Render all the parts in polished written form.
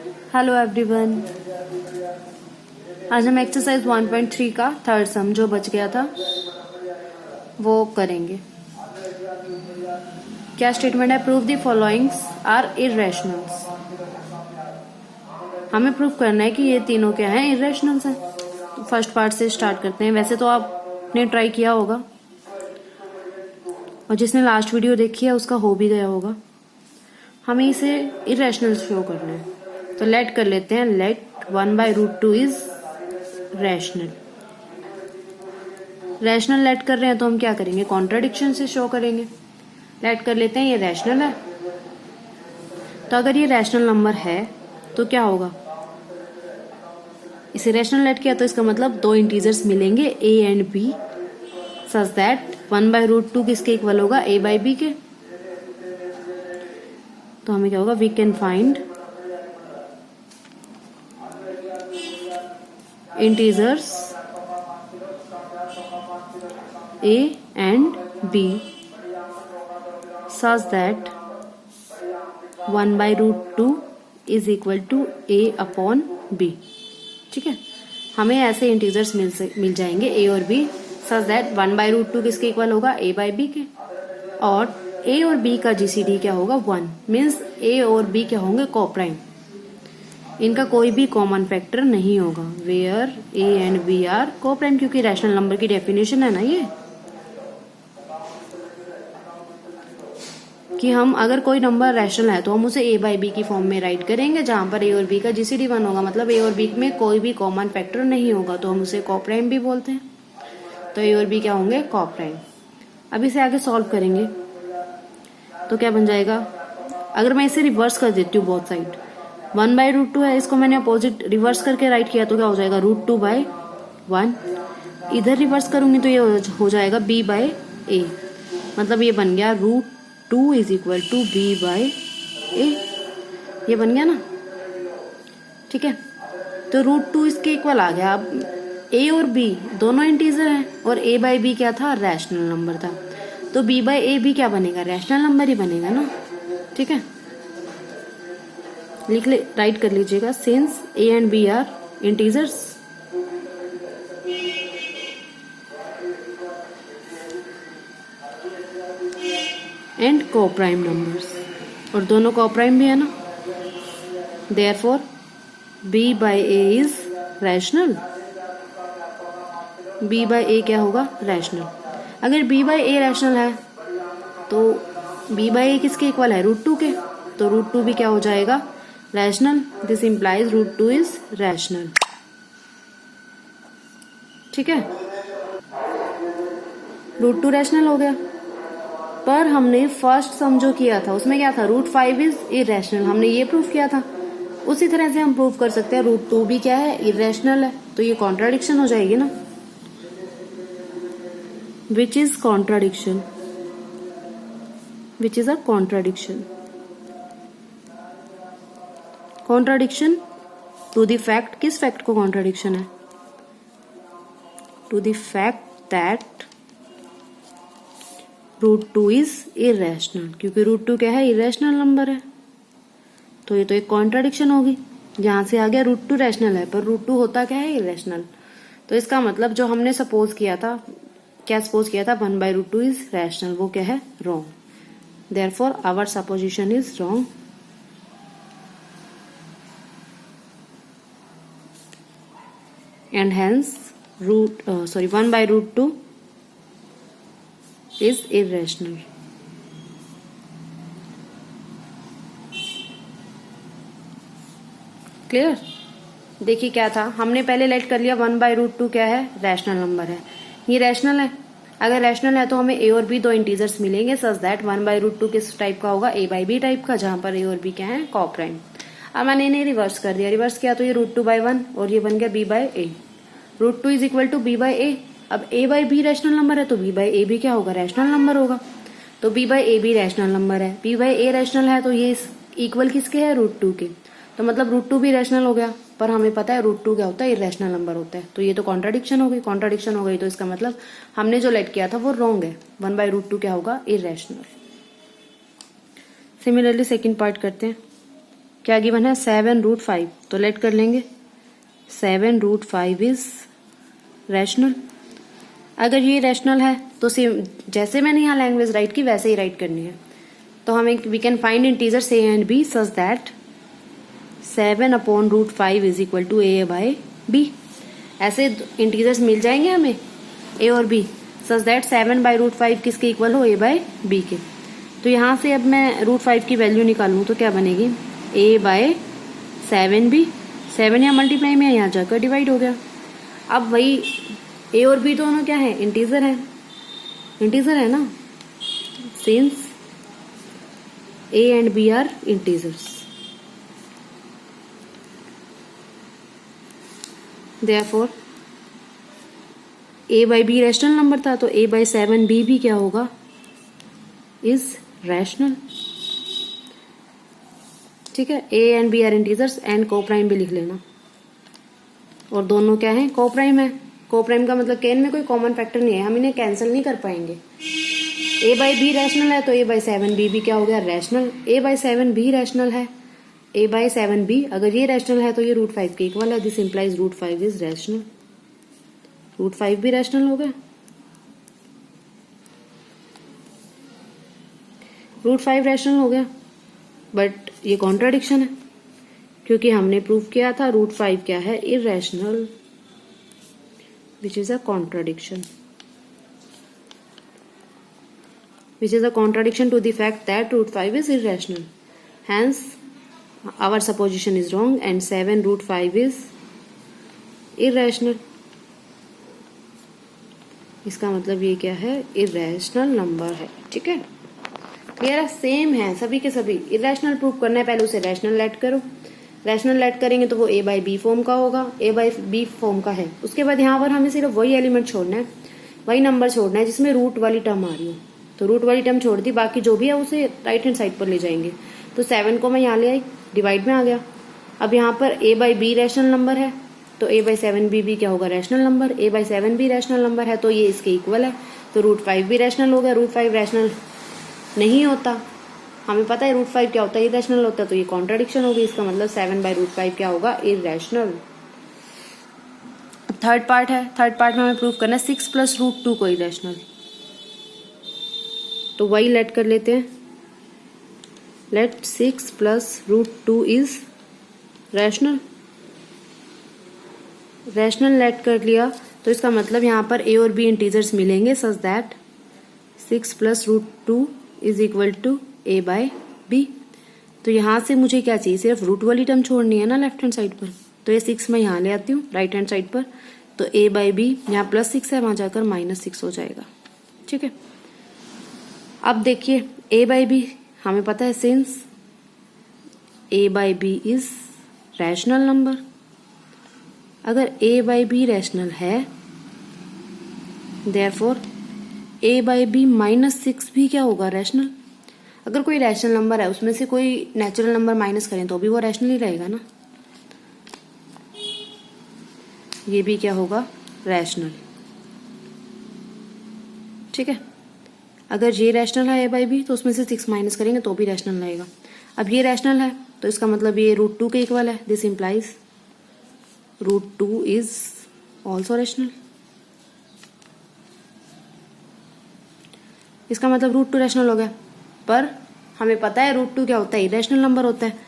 Hello everyone. आज हम exercise 1.3 का थर्ड सम जो बच गया था वो करेंगे। क्या स्टेटमेंट है? Prove the followings are irrationals. हमें प्रूव करना है कि ये तीनों क्या हैं, इरेशनल्स हैं। तो फर्स्ट पार्ट से स्टार्ट करते हैं। वैसे तो आपने ट्राई किया होगा और जिसने लास्ट वीडियो देखी है उसका हो भी गया होगा। हमें इसे इरेशनल शो करना है तो लेट कर लेते हैं। Let 1/√2 is rational. Rational let कर रहे हैं तो हम क्या करेंगे? कॉन्ट्राडिक्शन से शो करेंगे। लेट कर लेते हैं ये रैशनल है। तो अगर ये रैशनल नंबर है तो क्या होगा? इसे रैशनल लेट किया तो इसका मतलब दो इंटीजर्स मिलेंगे a and b such that 1/√2 किसके इक्वल होगा? a/b के। तो हमें क्या होगा? We can find integers a and b such that 1/√2 is equal to a upon b। ठीक है, हमें ऐसे इंटीजर्स मिल जाएंगे a और b सच दैट 1/√2 किसके इक्वल होगा? a/b के। और a और b का जीसीडी क्या होगा? 1 मीन्स a और b क्या होंगे? कोप्राइम। इनका कोई भी कॉमन फैक्टर नहीं होगा। Where a and b are coprime, क्योंकि रैशनल नंबर की डेफिनेशन है ना ये कि हम अगर कोई नंबर रैशनल है तो हम उसे a/b की फॉर्म में राइट करेंगे जहां पर a और b का जीसीडी 1 होगा। मतलब a और b में कोई भी कॉमन फैक्टर नहीं होगा तो हम उसे कोप्राइम भी बोलते हैं। तो a और b क्या होंगे? कोप्राइम। अब इसे आगे सॉल्व करेंगे तो क्या बन जाएगा? अगर मैं इसे रिवर्स कर देती हूँ बोथ साइड, 1/√2 है, इसको मैंने अपोजिट रिवर्स करके राइट किया तो क्या हो जाएगा? √2/1। इधर रिवर्स करूंगी तो ये हो जाएगा b/a। मतलब ये बन गया √2 इज इक्वल टू b/a। ये बन गया ना? ठीक है, तो √2 इसके इक्वल आ गया। अब a और b दोनों इंटीजर हैं और a/b क्या था? रैशनल नंबर था। तो b/a भी क्या बनेगा? रैशनल नंबर ही बनेगा ना। ठीक है, लिख ले, राइट कर लीजिएगा। Since a and b are integers and coprime numbers, और दोनों कोप्राइम भी है ना, therefore b/a is rational. b/a क्या होगा? रैशनल। अगर b/a रैशनल है तो b/a किसके इक्वल है? √2 के। तो √2 भी क्या हो जाएगा? Rational. This implies √2 is rational. ठीक है, √2 रैशनल हो गया। पर हमने फर्स्ट सम जो किया था उसमें क्या था? √5 इज इरेशनल। हमने ये प्रूफ किया था। उसी तरह से हम प्रूफ कर सकते हैं √2 भी क्या है? इरेशनल है। तो ये कॉन्ट्राडिक्शन हो जाएगी ना। Which is contradiction? Which is a contradiction? Contradiction to the fact. किस फैक्ट को कॉन्ट्राडिक्शन है? To the fact that √2 is irrational. क्योंकि √2 क्या है? इरेशनल नंबर है। तो ये तो एक कॉन्ट्राडिक्शन होगी। यहां से आ गया √2 रैशनल है पर √2 होता क्या है? इरेशनल। तो इसका मतलब जो हमने सपोज किया था, क्या सपोज किया था? 1/√2 इज रैशनल, वो क्या है? Wrong. Therefore our supposition is wrong and hence 1/√2 is irrational। Clear? देखिए क्या था, हमने पहले लेट कर लिया 1/√2 क्या है? रैशनल नंबर है। ये रैशनल है। अगर रैशनल है तो हमें a और b दो इंटीजर्स मिलेंगे सच दैट 1/√2 किस टाइप का होगा? a/b टाइप का, जहां पर a और b क्या है? कोप्राइम। अब मैंने इन्हें रिवर्स कर दिया। रिवर्स किया तो ये √2/1 और ये बन गया b/a। √2 is equal to b/a। अब a/b रैशनल नंबर है तो b/a भी क्या होगा? रैशनल नंबर होगा। तो b/a भी रैशनल नंबर है। b/a रैशनल है तो ये इक्वल किसके है? √2 के। तो मतलब √2 भी रैशनल हो गया। पर हमें पता है √2 क्या होता है? इरेशनल नंबर होता है। तो ये तो कॉन्ट्राडिक्शन हो गई। कॉन्ट्राडिक्शन हो गई तो इसका मतलब हमने जो लेट किया था वो रॉन्ग है। 1/√2 क्या होगा? इरेशनल। सिमिलरली सेकेंड पार्ट करते हैं। क्या गिवन है 7√5, तो लेट कर लेंगे 7√5 इज रैशनल। अगर ये रैशनल है तो सेम जैसे मैंने यहाँ लैंग्वेज राइट की वैसे ही राइट करनी है। तो हमें we can find integers a and b such that 7/√5 is equal to a by b. ऐसे इंटीजर्स मिल जाएंगे हमें ए और बी सच दैट 7/√5 किसके इक्वल हो, ए बाय बी के। तो यहाँ से अब मैं √5 की वैल्यू निकालूं तो क्या बनेगी, ए बाय 7b। 7 यहाँ मल्टीप्लाई में यहाँ जाकर डिवाइड हो गया। अब वही ए और बी दोनों क्या है, इंटीजर है, इंटीजर है ना, since a and b are integers, therefore a by b rational number था, तो ए बाई 7b भी क्या होगा, इज रैशनल। ठीक है, a and b are integers and coprime भी लिख लेना। और दोनों क्या है, कोप्राइम है। कोप्राइम का मतलब केन में कोई कॉमन फैक्टर नहीं है, हम इन्हें कैंसिल नहीं कर पाएंगे। ए बाई बी रैशनल है तो ए बाई 7b भी क्या हो गया, rational. A by 7b rational है, ए बाई 7b अगर ये रैशनल है तो ये √5 के इक्वल है। This implies √5 is rational. √5 भी रैशनल हो गया, √5 रैशनल हो गया। बट ये कॉन्ट्राडिक्शन है क्योंकि हमने प्रूव किया था √5 क्या है, irrational, which is a contradiction, which is a contradiction to the fact that √5 is irrational. Hence, our supposition is wrong and 7√5 is irrational. इसका मतलब ये क्या है, irrational नंबर है। ठीक है, क्लियर है, सेम है सभी के सभी। इरेशनल प्रूव करना है, पहले उसे रैशनल लेट करो। रैशनल लेट करेंगे तो वो ए बाई बी फॉर्म का होगा, ए बाई बी फॉर्म का है। उसके बाद यहाँ पर हमें सिर्फ वही एलिमेंट छोड़ना है, वही नंबर छोड़ना है जिसमें रूट वाली टर्म आ रही हो। तो रूट वाली टर्म छोड़ दी, बाकी जो भी है उसे राइट हैंड साइड पर ले जाएंगे। तो 7 को मैं यहाँ ले आई, डिवाइड में आ गया। अब यहाँ पर ए बाई बी रैशनल नंबर है तो ए बाई 7b भी क्या होगा, rational number. A by 7b rational number है तो ये इसके इक्वल है, तो √5 भी रैशनल हो गया। √5 रैशनल नहीं होता, हमें पता है √5 क्या होता है, इररेशनल होता है, तो ये कॉन्ट्राडिक्शन होगी। इसका मतलब 7/√5 क्या होगा, इररेशनल। थर्ड पार्ट है, थर्ड पार्ट में हमें प्रूव करना है 6 + √2 को इररेशनल। तो वही लेट कर लेते हैं, let 6 + √2 is rational. Rational let कर लिया तो इसका मतलब यहाँ पर ए और बी इंटीजर्स मिलेंगे such that 6 + √2 is equal to a by b. तो यहाँ से मुझे क्या चाहिए, सिर्फ रूट वाली टर्म छोड़नी है ना लेफ्ट हैंड साइड पर। तो ये 6 मैं यहाँ ले आती हूँ राइट हैंड साइड पर, तो ए बाई बी यहाँ +6 है, वहां जाकर -6 हो जाएगा। ठीक है, अब देखिए ए बाई बी हमें पता है, since a by b is rational number. अगर ए बाई बी रैशनल है देयरफॉर ए बाई बी -6 भी क्या होगा, रैशनल। अगर कोई रैशनल नंबर है उसमें से कोई नेचुरल नंबर माइनस करें तो भी वो रैशनल ही रहेगा ना, ये भी क्या होगा, रैशनल। ठीक है, अगर ये रैशनल है ए बाई बी तो उसमें से 6 माइनस करेंगे तो भी रैशनल रहेगा। अब ये रैशनल है तो इसका मतलब ये √2 के इक्वल है। This implies √2 is also rational. इसका मतलब √2 रैशनल हो गया, पर हमें पता है √2 क्या होता है, इरेशनल नंबर होता है।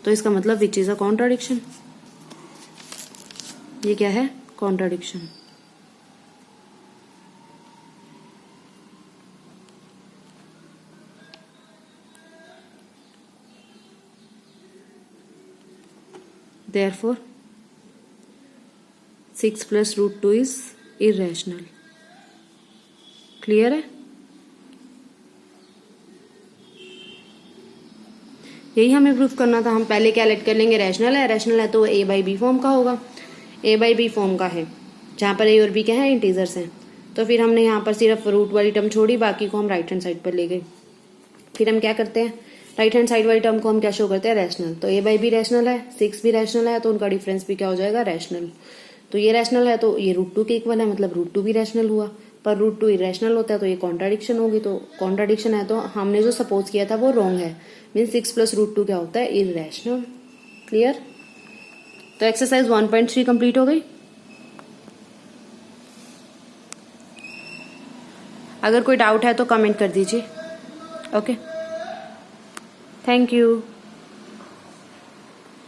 तो इसका मतलब विच इज अ कॉन्ट्राडिक्शन, ये क्या है, contradiction. Therefore 6 + √2 is irrational. Clear है, यही हमें प्रूफ करना था। हम पहले क्या लेट कर लेंगे, रैशनल है, रैशनल है तो ए बाई बी फॉर्म का होगा, ए बाई बी फॉर्म का है जहाँ पर ए और बी क्या है, इंटीजर्स हैं। तो फिर हमने यहाँ पर सिर्फ रूट वाली टर्म छोड़ी, बाकी को हम राइट हैंड साइड पर ले गए। फिर हम क्या करते हैं, राइट हैंड साइड वाली टर्म को हम क्या शो करते हैं, रैशनल। तो ए बाई बी रैशनल है, 6 भी रैशनल है, तो उनका डिफरेंस भी क्या हो जाएगा, रैशनल। तो ये रैशनल है तो ये √2 के इक्वल है, मतलब √2 भी रैशनल हुआ। पर √2 इरेशनल होता है तो ये कॉन्ट्राडिक्शन होगी। तो कॉन्ट्राडिक्शन है तो हमने जो सपोज किया था वो रॉन्ग है, मीन 6 + √2 क्या होता है, इरेशनल। क्लियर? तो एक्सरसाइज 1.3 कंप्लीट हो गई। अगर कोई डाउट है तो कमेंट कर दीजिए। Okay, thank you.